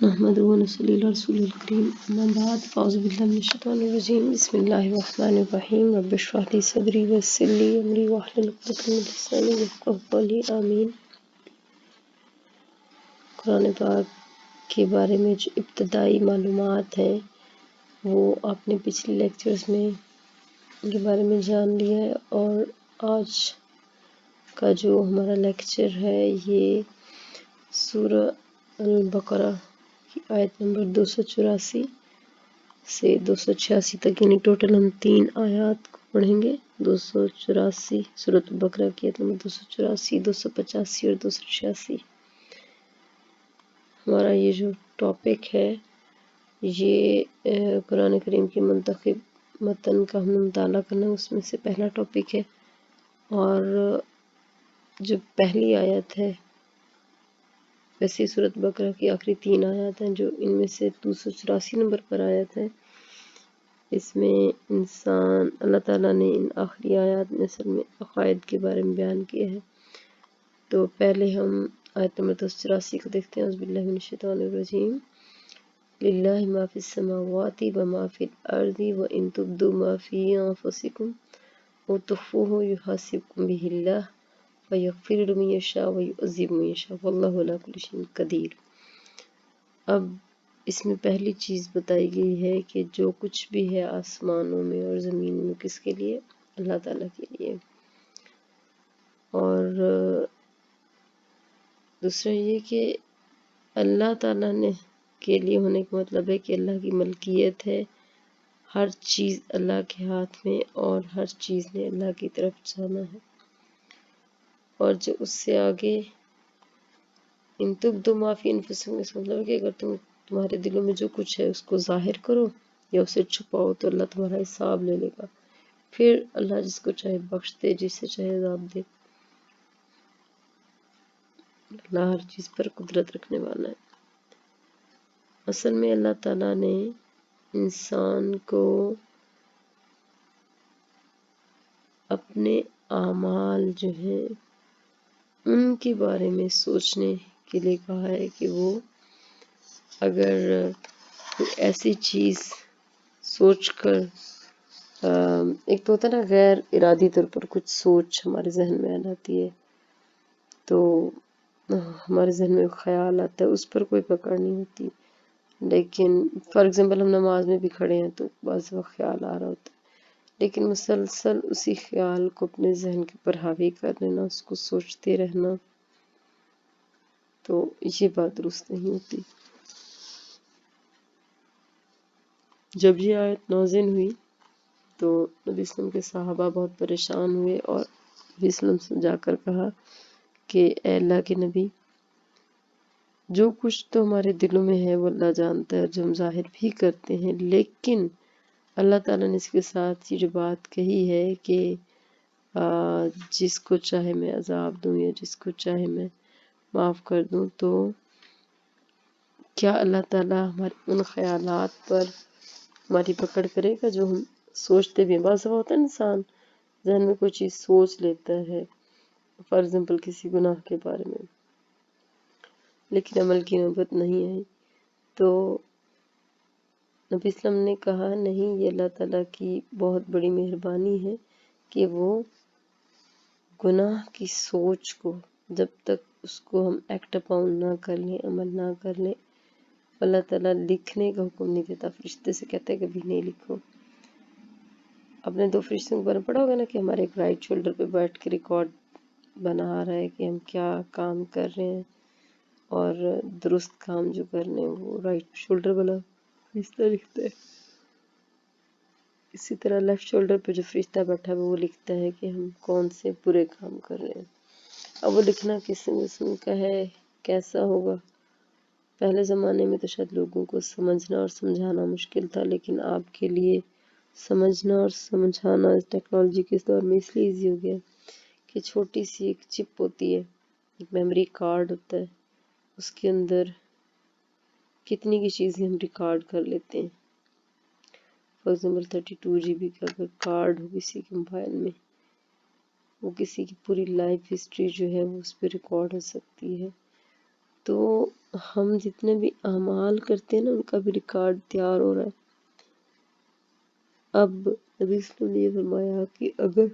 نحمده ونصلي على رسوله الكريم أما بعد أعوذ بالله من الشيطان الرجيم بسم الله الرحمن الرحيم رب اشرح لي صدري ويسر لي أمري واحلل عقدة من لساني يفقهوا قولي آمین۔ قرآن پاک کے بارے میں جو ابتدائی معلومات ہیں وہ آپ نے پچھلے لیکچرز میں ان کے بارے میں جان لیا ہے، اور آج کا جو ہمارا لیکچر ہے یہ سورہ البقرہ کی آیت نمبر 284 سے 286 تک، یعنی ٹوٹل ہم 3 آیات کو پڑھیں گے۔ 284 سورۃ البقرہ کی آیت نمبر 284، 285 اور 286۔ ہمارا یہ جو ٹاپک ہے یہ قرآن کریم کی منتخب متن کا ہم نے مطالعہ کرنا ہے، اس میں سے پہلا ٹاپک ہے، اور جو پہلی آیت ہے، ویسے سورۃ بقرہ کی آخری 3 آیات ہیں جو ان میں سے 284 نمبر پر آیت ہے۔ اس میں اللہ تعالیٰ نے ان آخری آیات میں اصل میں عقائد کے بارے میں بیان کیا ہے۔ تو پہلے ہم آیت نمبر 284 کو دیکھتے ہیں۔ اعوذ باللہ من الشیطان الرجیم۔ للہ ما فی السماوات وما فی الارض وان تبدوا ما فی انفسکم وتخفوہ یحاسبکم بہ اللہ فیغفر لمن یشاء ویعذب من یشاء واللہ علی کل شیء قدیر۔ اب اس میں پہلی چیز بتائی گئی ہے کہ جو کچھ بھی ہے آسمانوں میں اور زمین میں کس کے لیے؟ اللہ تعالیٰ کے لیے۔ اور دوسرا یہ کہ اللہ تعالیٰ نے کے لیے ہونے کا مطلب ہے کہ اللہ کی ملکیت ہے، ہر چیز اللہ کے ہاتھ میں، اور ہر چیز نے اللہ کی طرف جانا ہے۔ اور جو اس سے آگے ان تبدوا ما فی انفسکم، اس مطلب ہے کہ اگر تمہارے دلوں میں جو کچھ ہے اس کو ظاہر کرو یا اسے چھپاؤ تو اللہ تمہارا حساب لے لے گا، پھر اللہ جس کو چاہے بخش دے، جس سے چاہے عذاب دے۔ اللہ ہر چیز پر قدرت رکھنے والا ہے۔ اصل میں اللہ تعالیٰ نے انسان کو اپنے اعمال جو ہیں ان کے بارے میں سوچنے کے لیے کہا ہے کہ وہ اگر کوئی ایسی چیز سوچ کر ایک تو ہوتا ہے نا غیر ارادی طور پر کچھ سوچ ہمارے ذہن میں آ جاتی ہے، تو ہمارے ذہن میں خیال آتا ہے، اس پر کوئی پکڑ نہیں ہوتی، لیکن فار ایگزامپل ہم نماز میں بھی کھڑے ہیں تو بعض وقت خیال آ رہا ہوتا ہے، لیکن مسلسل اسی خیال کو اپنے ذہن کے اوپر حاوی کر لینا، اس کو سوچتے رہنا، تو یہ بات درست نہیں ہوتی۔ جب یہ آیت نازل ہوئی تو نبی اسلام کے صحابہ بہت پریشان ہوئے، اور نبی اسلام سے جا کر کہا کہ اے اللہ کے نبی، جو کچھ تو ہمارے دلوں میں ہے وہ اللہ جانتا ہے، جو ہم ظاہر بھی کرتے ہیں، لیکن اللہ تعالیٰ نے اس کے ساتھ یہ جو بات کہی ہے کہ جس کو چاہے میں عذاب دوں یا جس کو چاہے میں معاف کر دوں، تو کیا اللہ تعالیٰ ہمارے ان خیالات پر ہماری پکڑ کرے گا جو ہم سوچتے بھی ہیں؟ بعض دفعہ ہوتا ہے انسان ذہن میں کوئی چیز سوچ لیتا ہے، فار ایگزامپل کسی گناہ کے بارے میں، لیکن عمل کی نوبت نہیں آئی، تو نبی اسلام نے کہا نہیں، یہ اللہ تعالیٰ کی بہت بڑی مہربانی ہے کہ وہ گناہ کی سوچ کو جب تک اس کو ہم ایکٹ اپاؤن نہ کر لیں، عمل نہ کر لیں، اللہ تعالیٰ لکھنے کا حکم نہیں دیتا، فرشتے سے کہتے ہیں کبھی نہیں لکھو۔ آپ نے 2 فرشتوں کے بارے میں پڑھا ہوگا نا کہ ہمارے ایک رائٹ شولڈر پہ بیٹھ کے ریکارڈ بنا رہا ہے کہ ہم کیا کام کر رہے ہیں، اور درست کام جو کرنے ہیں وہ رائٹ شولڈر والا فرشتہ لکھتا ہے۔ اسی طرح لیفٹ شولڈر پہ جو فرشتہ بیٹھا ہے وہ لکھتا ہے کہ ہم کون سے برے کام کر رہے ہیں۔ اب وہ لکھنا کس قسم کا ہے، کیسا ہوگا؟ پہلے زمانے میں تو شاید لوگوں کو سمجھنا اور سمجھانا مشکل تھا، لیکن آپ کے لیے سمجھنا اور سمجھانا ٹیکنالوجی کے اس دور میں اس لیے ایزی ہو گیا کہ چھوٹی سی ایک چپ ہوتی ہے، ایک میموری کارڈ ہوتا ہے، اس کے اندر کتنی کی چیزیں ہم ریکارڈ کر لیتے ہیں۔ فار ایگزامپل 32 GB کا اگر کارڈ ہو کسی کے موبائل میں، وہ کسی کی پوری لائف ہسٹری جو ہے وہ اس پہ ریکارڈ ہو سکتی ہے۔ تو ہم جتنے بھی اعمال کرتے ہیں نا ان کا بھی ریکارڈ تیار ہو رہا ہے۔ اب نبی صلی اللہ علیہ وسلم نے یہ فرمایا کہ اگر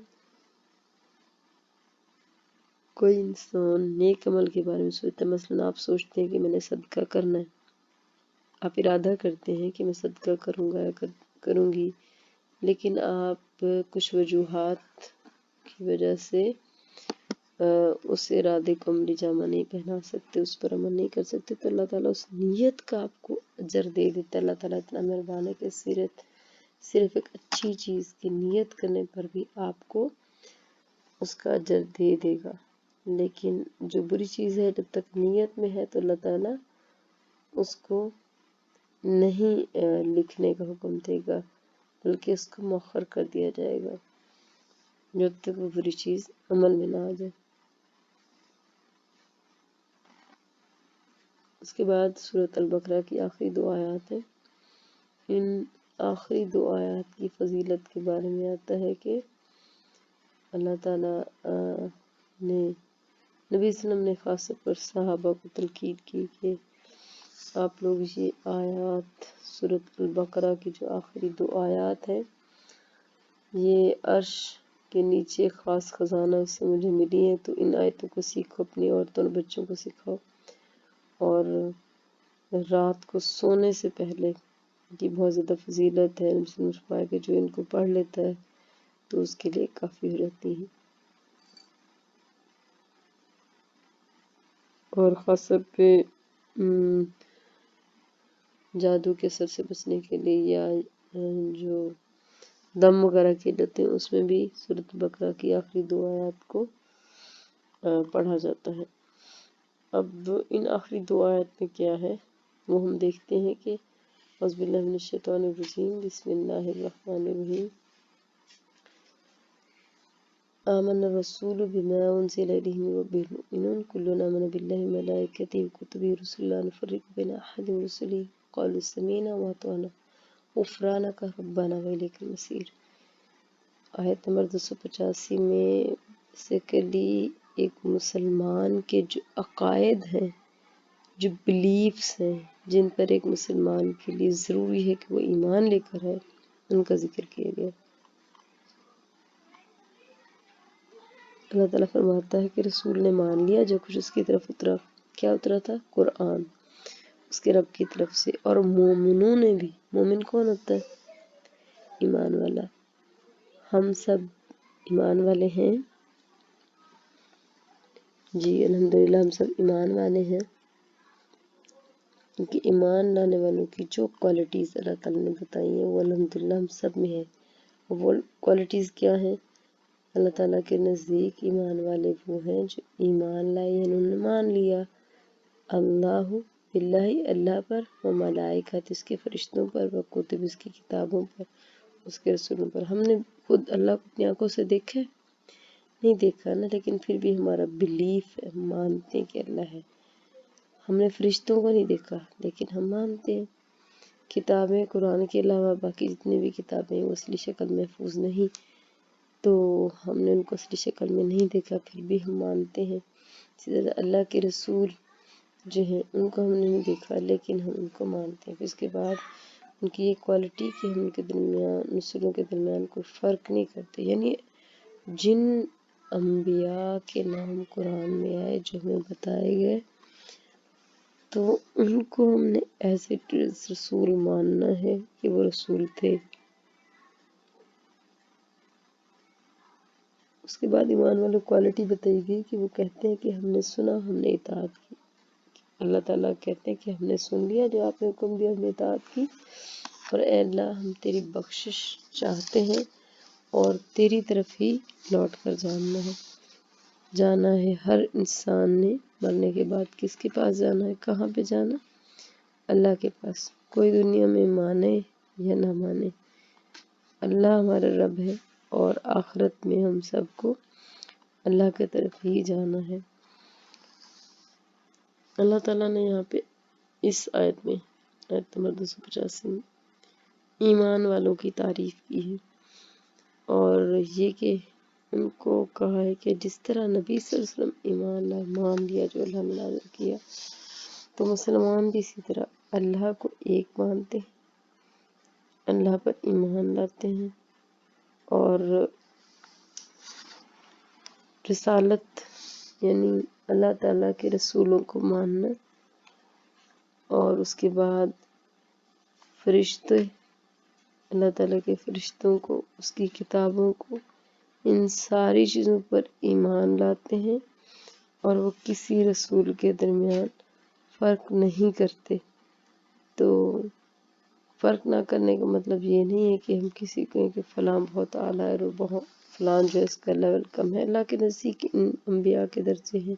کوئی انسان نیک عمل کے بارے میں سوچتا ہے، مثلا آپ سوچتے ہیں کہ میں نے صدقہ کرنا ہے، آپ ارادہ کرتے ہیں کہ میں صدقہ کروں گا یا کروں گی، لیکن آپ کچھ وجوہات کی وجہ سے اس ارادے کو عملی جامہ نہیں پہنا سکتے، اس پر عمل نہیں کر سکتے، تو اللہ تعالیٰ اس نیت کا آپ کو اجر دے دیتا ہے۔ اللہ تعالیٰ اتنا مہربان ہے کہ صرف ایک اچھی چیز کی نیت کرنے پر بھی آپ کو اس کا اجر دے دے گا، لیکن جو بری چیز ہے جب تک نیت میں ہے تو اللہ تعالیٰ اس کو نہیں لکھنے کا حکم دے گا، بلکہ اس کو مؤخر کر دیا جائے گا جب تک وہ بری چیز عمل میں نہ آ جائے۔ اس کے بعد سورۃ البقرہ کی آخری 2 آیات ہیں۔ ان آخری 2 آیات کی فضیلت کے بارے میں آتا ہے کہ اللہ تعالیٰ نے نبی صلی اللہ علیہ وسلم نے خاص طور پر صحابہ کو تلقین کی کہ آپ لوگ یہ آیات سورۃ البقرہ کی جو آخری 2 آیات ہیں، یہ عرش کے نیچے خاص خزانہ سے مجھے ملی ہیں، تو ان آیتوں کو سیکھو، اپنی عورتوں اور بچوں کو سکھاؤ، اور رات کو سونے سے پہلے کی بہت زیادہ فضیلت ہے۔ نبی صلی اللہ علیہ وسلم نے فرمایا کہ جو ان کو پڑھ لیتا ہے تو اس کے لیے کافی ہو جاتی ہے، اور خاص طور پہ جادو کے اثر سے بچنے کے لیے یا جو دم وغیرہ کے لیتے ہیں اس میں بھی سورۃ البقرہ کی آخری 2 آیات کو پڑھا جاتا ہے۔ اب ان آخری 2 آیات میں کیا ہے وہ ہم دیکھتے ہیں کہ اعوذ باللہ من الشیطان الرجیم، بسم اللہ الرحمن الرحیم، آمن الرسول بما انزل الیہ من ربہ المؤمنون کل آمن باللہ وملائکتہ وکتبہ ورسلہ لا نفرق بین احد من رسلہ قالوا سمعنا واطعنا غفرانک ربنا والیک المصیر۔ آیت نمبر 285 میں بیسیکلی ایک مسلمان کے جو عقائد ہیں، جو بلیفز ہیں، جن پر ایک مسلمان کے لیے ضروری ہے کہ وہ ایمان لے کر ہے، ان کا ذکر کیا گیا۔ اللہ تعالیٰ فرماتا ہے کہ رسول نے مان لیا جو کچھ اس کی طرف اترا۔ کیا اترا تھا؟ قرآن، اس کے رب کی طرف سے، اور مومنوں نے بھی۔ مومن کون ہوتا ہے؟ ایمان والا۔ ہم سب ایمان والے ہیں، جی الحمدللہ ہم سب ایمان والے ہیں، کیونکہ ایمان لانے والوں کی جو کوالٹیز اللہ تعالیٰ نے بتائی ہیں وہ الحمدللہ ہم سب میں ہے۔ وہ کوالٹیز کیا ہیں؟ اللہ تعالیٰ کے نزدیک ایمان والے وہ ہیں جو ایمان لائے ہیں، انہوں نے مان لیا اللہ باللہ، اللہ پر، و ملائکت، اس کے فرشتوں پر، و کتب، اس کی کتابوں پر، اس کے رسولوں پر۔ ہم نے خود اللہ کو اپنی آنکھوں سے دیکھا ہے؟ نہیں دیکھا نا، لیکن پھر بھی ہمارا بلیف ہے، ہم مانتے ہیں کہ اللہ ہے۔ ہم نے فرشتوں کو نہیں دیکھا لیکن ہم مانتے ہیں۔ کتابیں قرآن کے علاوہ باقی جتنی بھی کتابیں ہیں وہ اصلی شکل محفوظ نہیں، تو ہم نے ان کو اصلی شکل میں نہیں دیکھا پھر بھی ہم مانتے ہیں۔ اسی طرح اللہ کے رسول جو ہیں ان کو ہم نے نہیں دیکھا لیکن ہم ان کو مانتے ہیں۔ پھر اس کے بعد ان کی یہ کوالٹی کہ ہم ان کے درمیان، رسولوں کے درمیان کوئی فرق نہیں کرتے، یعنی جن انبیاء کے نام قرآن میں آئے جو ہمیں بتائے گئے تو ان کو ہم نے ایز اٹ از رسول ماننا ہے کہ وہ رسول تھے۔ اس کے بعد ایمان والوں کوالٹی بتائی گئی کہ وہ کہتے ہیں کہ ہم نے سنا، ہم نے اطاعت کی۔ اللہ تعالیٰ کہتے ہیں کہ ہم نے سن لیا جو آپ نے حکم دیا، ہم نے اطاعت کی، اور اے اللہ ہم تیری بخشش چاہتے ہیں اور تیری طرف ہی لوٹ کر جانا ہے۔ ہر انسان نے مرنے کے بعد کس کے پاس جانا ہے؟ کہاں پہ جانا؟ اللہ کے پاس۔ کوئی دنیا میں مانے یا نہ مانے، اللہ ہمارا رب ہے، اور آخرت میں ہم سب کو اللہ کی طرف ہی جانا ہے۔ اللہ تعالیٰ نے یہاں پہ اس آیت میں، آیت نمبر 285 میں ایمان والوں کی تعریف کی ہے، اور یہ کہ ان کو کہا ہے کہ جس طرح نبی صلی اللہ علیہ وسلم ایمان لائے، مان لیا جو اللہ نے نازل کیا، تو مسلمان بھی اسی طرح اللہ کو ایک مانتے ہیں، اللہ پر ایمان لاتے ہیں اور رسالت یعنی اللہ تعالیٰ کے رسولوں کو ماننا، اور اس کے بعد فرشتے، اللہ تعالیٰ کے فرشتوں کو، اس کی کتابوں کو، ان ساری چیزوں پر ایمان لاتے ہیں، اور وہ کسی رسول کے درمیان فرق نہیں کرتے۔ تو فرق نہ کرنے کا مطلب یہ نہیں ہے کہ ہم کسی کو کہیں کہ فلاں بہت اعلیٰ ہے اور بہت فلاں جو ہے اس کا لیول کم ہے۔ اللہ کے نزدیک ان انبیاء کے درجے ہیں۔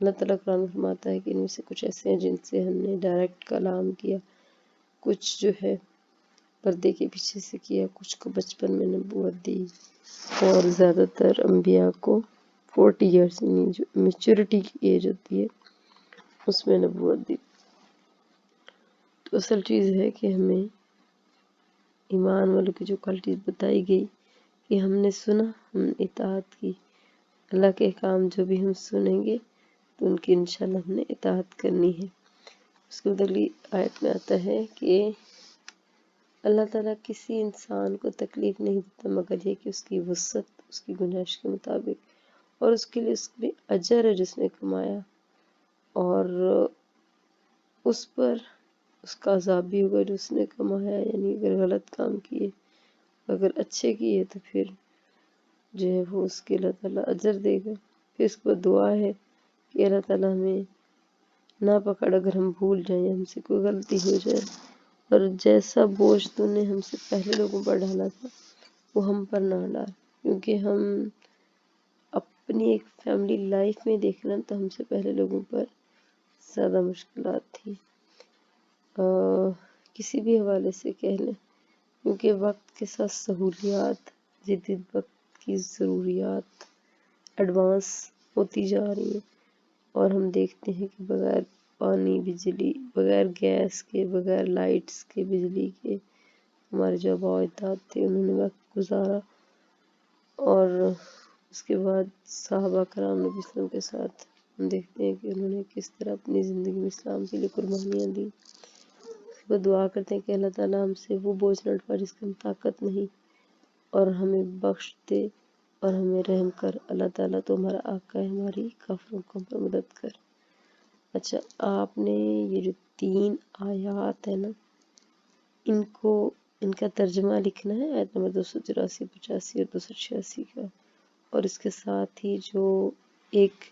اللہ تعالیٰ قرآن میں فرماتا ہے کہ ان میں سے کچھ ایسے ہیں جن سے ہم نے ڈائریکٹ کلام کیا، کچھ جو ہے پردے کے پیچھے سے کیا، کچھ کو بچپن میں نبوت دی، اور زیادہ تر انبیاء کو 40 ایئرس یعنی جو میچورٹی کی ایج ہوتی ہے اس میں نبوت دی۔ تو اصل چیز ہے کہ ہمیں ایمان والوں کی جو کوالٹیز بتائی گئی کہ ہم نے سنا، ہم نے اطاعت کی، اللہ کے احکام جو بھی ہم سنیں گے تو ان کی انشاءاللہ ہم نے اطاعت کرنی ہے۔ اس کے بعد اگلی آیت میں آتا ہے کہ اللہ تعالیٰ کسی انسان کو تکلیف نہیں دیتا مگر یہ کہ اس کی وسعت، اس کی گنجائش کے مطابق، اور اس کے لیے اس میں اجر ہے جس نے کمایا، اور اس پر اس کا عذاب بھی ہوگا جو اس نے کمایا، یعنی اگر غلط کام کیے، اگر اچھے کیے تو پھر جو ہے وہ اس کے اللہ تعالیٰ اجر دے گا۔ پھر اس کے بعد دعا ہے کہ اللہ تعالیٰ ہمیں نہ پکڑ اگر ہم بھول جائیں، ہم سے کوئی غلطی ہو جائے، اور جیسا بوجھ تو نے ہم سے پہلے لوگوں پر ڈالا تھا وہ ہم پر نہ ڈال، کیونکہ ہم اپنی ایک فیملی لائف میں دیکھنا تو ہم سے پہلے لوگوں پر زیادہ مشکلات تھی، کسی بھی حوالے سے کہہ لیں، کیونکہ وقت کے ساتھ سہولیات، جدید وقت کی ضروریات ایڈوانس ہوتی جا رہی ہیں، اور ہم دیکھتے ہیں کہ بغیر پانی، بجلی، بغیر گیس کے، بغیر لائٹس کے، بجلی کے ہمارے جو آباء و اجداد تھے انہوں نے وقت گزارا، اور اس کے بعد صحابہ کرام نبی صلی اللہ علیہ وسلم کے ساتھ ہم دیکھتے ہیں کہ انہوں نے کس طرح اپنی زندگی میں اسلام کے لیے قربانیاں دی۔ اس کے بعد دعا کرتے ہیں کہ اللہ تعالیٰ ہم سے وہ بوجھ نہ اٹھا جس کی ہم طاقت نہیں، اور ہمیں بخش دے اور ہمیں رحم کر، اللہ تعالیٰ تو ہمارا آقا ہے، ہماری کافروں کو ہم پر مدد کر۔ اچھا، آپ نے یہ جو 3 آیات ہیں نا، ان کا ترجمہ لکھنا ہے، آیت نمبر 284، 85 اور 286 کا، اور اس کے ساتھ ہی جو ایک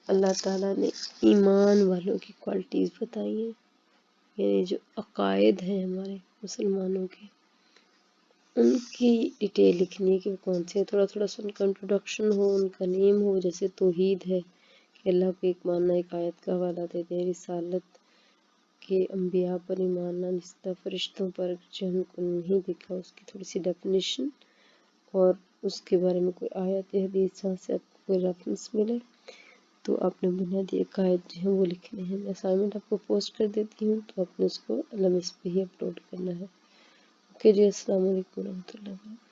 اللہ تعالیٰ نے ایمان والوں کی کوالٹیز بتائی ہیں، یعنی جو عقائد ہیں ہمارے مسلمانوں کے، ان کی ڈیٹیل لکھنی ہے کہ وہ کون سے ہیں، تھوڑا تھوڑا سا ان کا انٹروڈکشن ہو، ان کا نیم ہو، جیسے توحید ہے کہ اللہ کو ایک ماننا، ایک آیت کا حوالہ دیتے ہیں، رسالت کے انبیاء پر ایمان لانا، جس طرح فرشتوں پر جو ہم کو نہیں دیکھا اس کی تھوڑی سی ڈیفینیشن، اور اس کے بارے میں کوئی آیت یا حدیث جہاں سے آپ کو کوئی ریفرنس ملے تو آپ نے بنیادی عقائد جو ہیں وہ لکھنے ہیں۔ میں اسائنمنٹ آپ کو پوسٹ کر دیتی ہوں تو آپ نے اس کو LMS پہ ہی اپلوڈ کرنا ہے۔ اوکے جی، السلام علیکم ورحمۃ اللہ وبرکاتہ۔